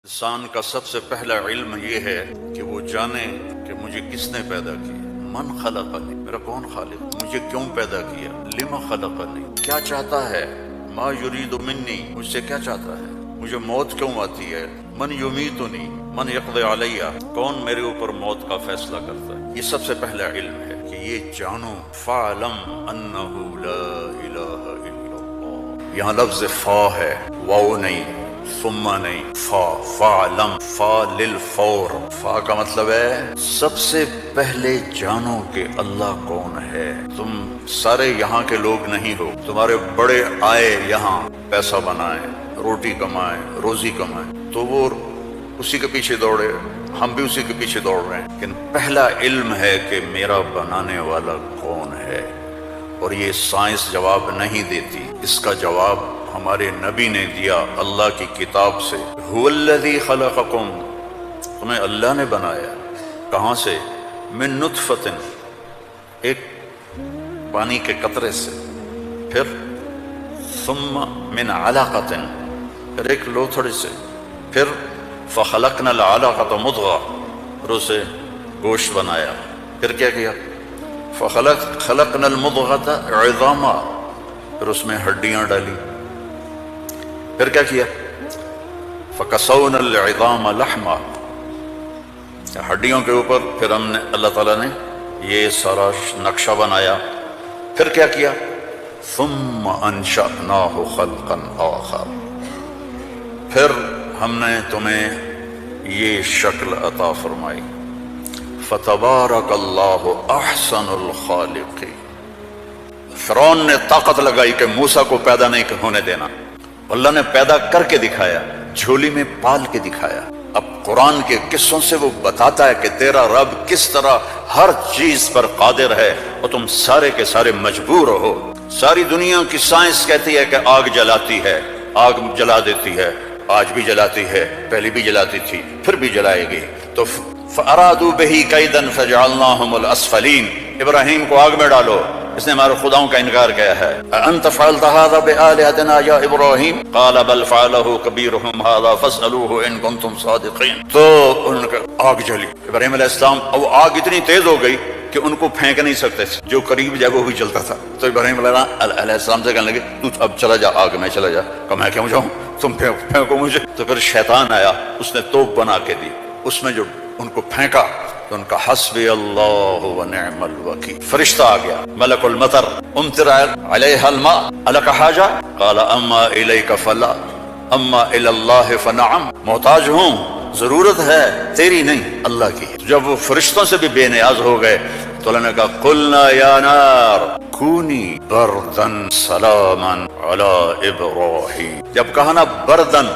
انسان کا سب سے پہلا علم یہ ہے کہ وہ جانے کہ مجھے کس نے پیدا کیا، من خلقنی، میرا کون خالق، مجھے کیوں پیدا کیا، لما خلقنی، کیا چاہتا ہے، ما یرید منی، مجھ سے کیا چاہتا ہے، مجھے موت کیوں آتی ہے، من یمیتنی، من یقضی علیہ، کون میرے اوپر موت کا فیصلہ کرتا ہے۔ یہ سب سے پہلا علم ہے کہ یہ جانو، فاعلم انہ لا الہ الا اللہ۔ یہاں لفظ فا ہے، واو نہیں، ثم نہیں، فاعلم، فا للفور، فا کا مطلب ہے سب سے پہلے جانو کہ اللہ کون ہے۔ تم سارے یہاں کے لوگ نہیں ہو، تمہارے بڑے آئے یہاں پیسہ بنائیں، روٹی کمائیں، روزی کمائیں، تو وہ اسی کے پیچھے دوڑے، ہم بھی اسی کے پیچھے دوڑ رہے ہیں، لیکن پہلا علم ہے کہ میرا بنانے والا کون ہے۔ اور یہ سائنس جواب نہیں دیتی، اس کا جواب ہمارے نبی نے دیا اللہ کی کتاب سے۔ هو الذی خلقکم، تمہیں اللہ نے بنایا، کہاں سے؟ من نطفۃ، ایک پانی کے قطرے سے، پھر ثم من علقۃ، پھر ایک لوتھڑی سے، پھر فخلقنا العلقۃ مضغہ، پھر اسے گوشت بنایا، پھر کیا کیا؟ خلقنا المضغۃ عظاما، پھر اس میں ہڈیاں ڈالی، پھر کیا کیا؟ فکسونا العظام لحما، ہڈیوں کے اوپر پھر ہم نے، اللہ تعالیٰ نے یہ سارا نقشہ بنایا، پھر کیا کیا؟ ثم انشأناہ خلقا آخر، پھر ہم نے تمہیں یہ شکل عطا فرمائی۔ فتبارک اللہ احسن الخالقین۔ فرعون نے طاقت لگائی کہ موسیٰ کو پیدا نہیں ہونے دینا، اللہ نے پیدا کر کے دکھایا، جھولی میں پال کے دکھایا۔ اب قرآن کے قصوں سے وہ بتاتا ہے کہ تیرا رب کس طرح ہر چیز پر قادر ہے، اور تم سارے کے سارے مجبور ہو۔ ساری دنیا کی سائنس کہتی ہے کہ آگ جلاتی ہے، آگ جلا دیتی ہے، آج بھی جلاتی ہے، پہلے بھی جلاتی تھی، پھر بھی جلائے گی۔ تو فَأَرَادُوا بِهِ كَيْدًا فَجَعَلْنَاهُمُ الْأَسْفَلِينَ، ابراہیم کو آگ میں ڈالو، اس نے ہمارے خداؤں کا انکار کیا ہے۔ أَأَنْتَ فَعَلْتَ هَذَا بِآلِهَتِنَا يَا إِبْرَاهِيمُ قَالَ بَلْ فَعَلَهُ كَبِيرُهُمْ هَذَا فَاسْأَلُوهُ إِن كُنتُمْ صَادِقِينَ۔ تو ان کا آگ جلی، ابراہیم علیہ السلام، اور آگ اتنی تیز ہو گئی کہ ان کو پھینک نہیں سکتے تھے، جو قریب جگہ بھی چلتا تھا۔ تو ابراہیم علیہ السلام سے کہنے لگے تو اب چلا جا آگ میں، چلا جا۔ کہ میں کیوں جاؤں، تم پھینکو مجھے۔ تو پھر شیطان آیا، اس نے توپ بنا کے دی، اس میں جو ان کو پھینکا تو ان کا حسبی اللہ ونعم الوکیل، فرشتہ آ گیا، ملک المطر، امطر علیہا الماء الک حاجہ قال اما الیک فلا اما الی اللہ فنعم، محتاج ہوں، ضرورت ہے تیری نہیں، اللہ کی۔ جب وہ فرشتوں سے بھی بے نیاز ہو گئے تو اللہ نے کہا قلنا یا نار کونی بردن سلاما علی ابراہیم۔ جب کہا نا بردن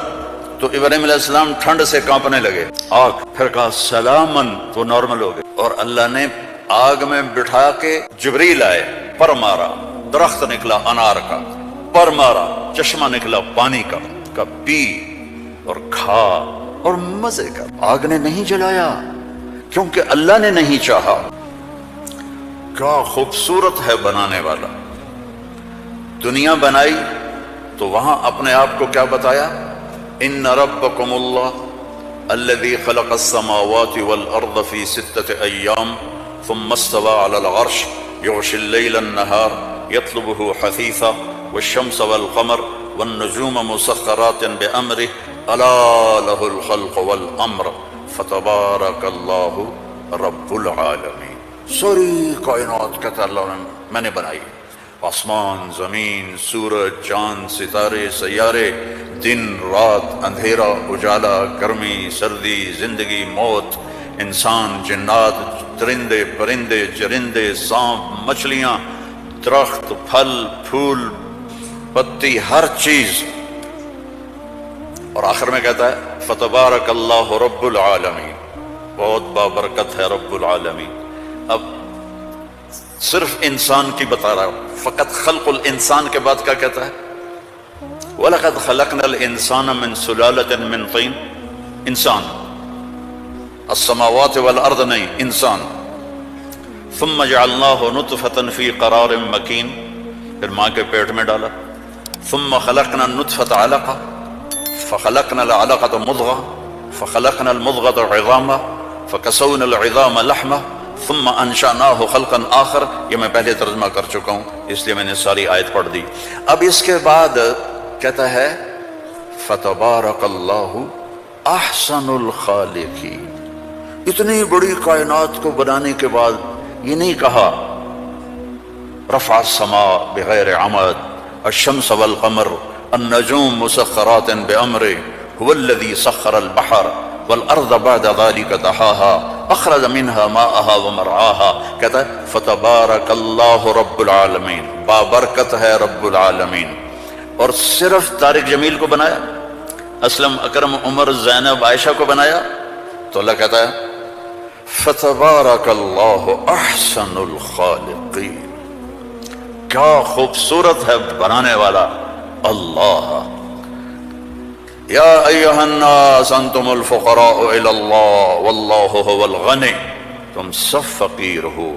تو ابراہیم علیہ السلام ٹھنڈ سے کانپنے لگے، آگ، پھر کہا سلامن تو نارمل ہو گئے۔ اور اللہ نے آگ میں بٹھا کے جبریل آئے، پر مارا، درخت نکلا انار کا، پر مارا، چشمہ نکلا پانی کا پی اور کھا اور مزے کا۔ آگ نے نہیں جلایا کیونکہ اللہ نے نہیں چاہا۔ کیا خوبصورت ہے بنانے والا۔ دنیا بنائی تو وہاں اپنے آپ کو کیا بتایا؟ ان ربکم اللہ الذی خلق السماوات والارض فی 6 ایام ثم استوى علی العرش یغشی اللیل النہار یطلبہ حثیثا والشمس والقمر والنجوم مسخرات بامرہ الا لہ الخلق والامر فتبارک اللہ رب العالمین۔ ساری کائنات کہتا اللہ نے میں نے بنائی، آسمان، زمین، سورج، چاند، ستارے، سیارے، دن، رات، اندھیرا، اجالا، گرمی، سردی، زندگی، موت، انسان، جنات، درندے، پرندے، چرندے، سانپ، مچھلیاں، درخت، پھل، پھول، پتی، ہر چیز۔ اور آخر میں کہتا ہے فتبارک اللہ رب العالمین، بہت بابرکت ہے رب العالمین۔ اب صرف انسان کی بتا رہا ہوں، فقط خلق الانسان کے بعد کیا کہتا ہے؟ وَلَقَدْ خَلَقْنَا الْإِنسَانَ مِنْ سُلَالَةٍ مِنْ طِينٍ، انسان، السماوات والارض نہیں، انسان۔ ثُمَّ جَعَلْنَاهُ نُطْفَةً فِي قَرَارٍ مَكِينٍ، پھر ماں کے پیٹ میں ڈالا۔ ثم خلقنا النطفة علقة فخلقنا العلقة مضغة فخلقنا المضغة عظاما فكسونا العظام لحما ثم انشأناه خلقا آخر. یہ میں پہلے ترجمہ کر چکا ہوں اس لیے میں نے ساری آیت پڑھ دی. اب اس کے بعد کہتا ہے فتبارک اللہ احسن الخالقین. اتنی بڑی کائنات کو بنانے کے بعد یہ نہیں کہا رفع السماء بغیر عمد الشمس والقمر النجوم مسخرات بأمره هو الذي سخر البحر والارض بعد ذلك دحاها اخرج منها ماءها ومرعاها. کہتا ہے فتبارک اللہ رب العالمین، بابرکت ہے رب العالمین. اور صرف طارق جمیل کو بنایا، اسلم اکرم عمر زینب عائشہ کو بنایا؟ تو اللہ کہتا ہے فتبارک اللہ احسن الخالقین. کیا خوبصورت ہے بنانے والا اللہ. یا ایہا الناس انتم الفقراء الی اللہ واللہ هو الغنی. تم سب فقیر ہو،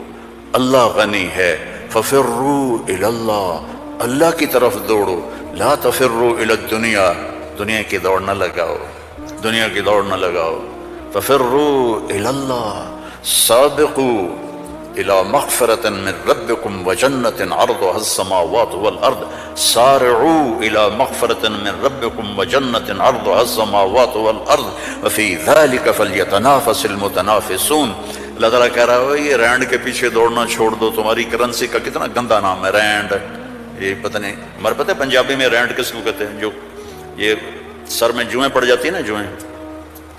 اللہ غنی ہے. ففروا الی اللہ، اللہ کی طرف دوڑو. لا تفروا الی الدنیا، دنیا کی دوڑ نہ لگاؤ، دنیا کی دوڑ نہ لگاؤ. ففروا الی اللہ سابقوا الى مغفرة من ربكم وجنة عرضها السماوات والارض. سارعوا الى مغفرة من ربكم وجنة عرضها السماوات والارض وفي ذلك فليتنافس المتنافسون. اللہ تعالیٰ کہہ رہا ہے یہ رینڈ کے پیچھے دوڑنا چھوڑ دو. تمہاری کرنسی کا کتنا گندا نام ہے رینڈ. یہ پتہ نہیں مر پتہ ہے پنجابی میں رینڈ کس کو کہتے ہیں؟ جو یہ سر میں جوئیں پڑ جاتی ہیں نا، جوئیں،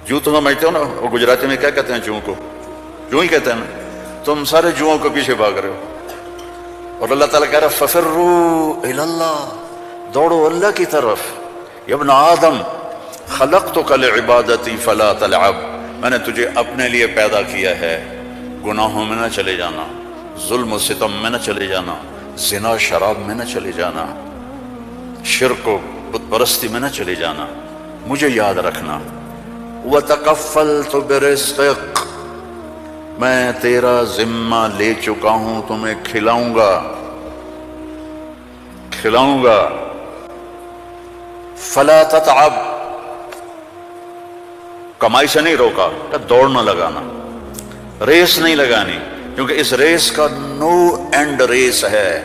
جو تم سمجھتے ہو نا، اور گجراتی میں کیا کہتے ہیں جوں کو؟ جو ہی کہتے ہیں نا. تم سارے جوؤں کو پیچھے بھاگ رہے ہو. اور اللہ تعالیٰ کہہ رہا ہے ففروا الی اللہ، دوڑو اللہ کی طرف. یا ابن آدم خلقتک لعبادتی فلا تلعب. میں نے تجھے اپنے لیے پیدا کیا ہے، گناہوں میں نہ چلے جانا، ظلم و ستم میں نہ چلے جانا، زنا شراب میں نہ چلے جانا، شرک و بت پرستی میں نہ چلے جانا. مجھے یاد رکھنا. وتکفلت برزقک، میں تیرا ذمہ لے چکا ہوں، تمہیں کھلاؤں گا کھلاؤں گا. فلا تتعب، کمائی سے نہیں روکا کہ دوڑ نہ لگانا، ریس نہیں لگانی، کیونکہ اس ریس کا نو اینڈ ریس ہے،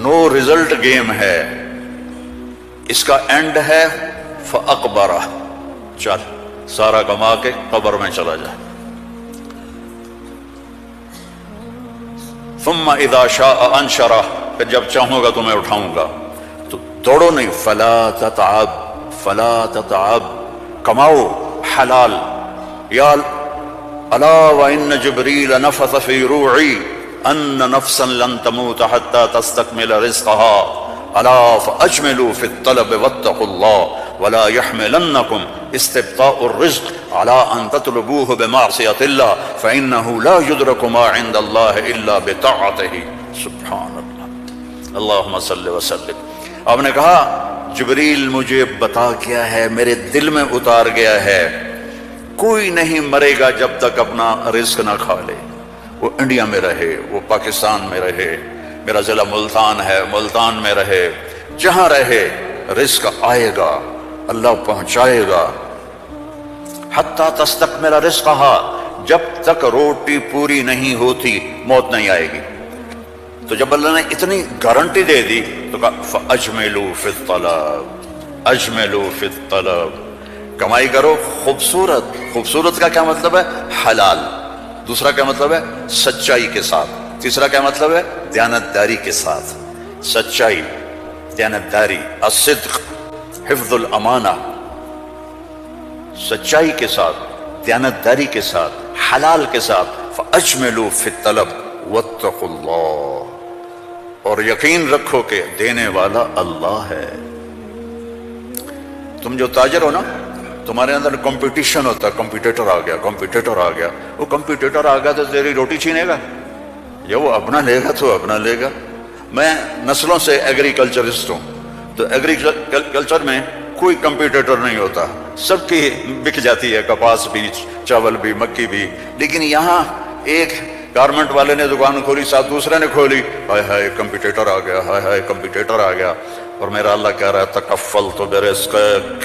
نو ریزلٹ گیم ہے. اس کا اینڈ ہے فاقبرہ، چل سارا کما کے قبر میں چلا جا. ثم اذا شاء انشرہ، پھر جب چاہوں گا تمہیں اٹھاؤں گا. تو دوڑو نہیں. فلا تتعب، فلا تتعب، کماؤ حلال. یا الا وان جبریل نفث فی روعی ان نفسا لن تموت حتى تستكمل رزقها الا فاجملوا في الطلب واتقوا الله ولا يحملنكم استبطاء الرزق على ان تطلبوه بمعصية الله فانه لا يدرك ما عند الله الا بطاعته. سبحان اللہ، اللہم صل وسلم. آپ نے کہا جبریل مجھے بتا گیا ہے، میرے دل میں اتار گیا ہے، کوئی نہیں مرے گا جب تک اپنا رزق نہ کھا لے. وہ انڈیا میں رہے، وہ پاکستان میں رہے، میرا ضلع ملتان ہے، ملتان میں رہے، جہاں رہے رزق آئے گا، اللہ پہنچائے گا. حتی تستکمل رزقہا، جب تک روٹی پوری نہیں ہوتی موت نہیں آئے گی. تو جب اللہ نے اتنی گارنٹی دے دی تو کہا فاجملوا فی الطلب، اجملوا فی الطلب، کمائی کرو خوبصورت. خوبصورت کا کیا مطلب ہے؟ حلال. دوسرا کیا مطلب ہے؟ سچائی کے ساتھ. تیسرا کیا مطلب ہے؟ دیانتداری کے ساتھ. سچائی، دیانتداری، الصدق، حفظ الامانہ، سچائی کے ساتھ، دیانتداری کے ساتھ، حلال کے ساتھ. فاجملوا فی الطلب واتقوا اللہ، اور یقین رکھو کہ دینے والا اللہ ہے. تم جو تاجر ہو نا، تمہارے اندر کمپٹیشن ہوتا ہے، کمپیٹیٹر آ گیا، کمپیٹیٹر آ گیا. وہ کمپیٹیٹر آ گیا تو تیری روٹی چھینے گا، یا وہ اپنا لے گا تو اپنا لے گا. میں نسلوں سے ایگریکلچرسٹ ہوں، تو ایگریکلچر میں کوئی کمپیٹیٹر نہیں ہوتا، سب کی بک جاتی ہے، کپاس بھی، چاول بھی، مکی بھی. لیکن یہاں ایک گارمنٹ والے نے دکان کھولی، ساتھ دوسرے نے کھولی، ہائے ہائے کمپیٹیٹر آ گیا، ہائے ہائے کمپیٹیٹر آ گیا. اور میرا اللہ کہہ رہا ہے تکفلت برزقک،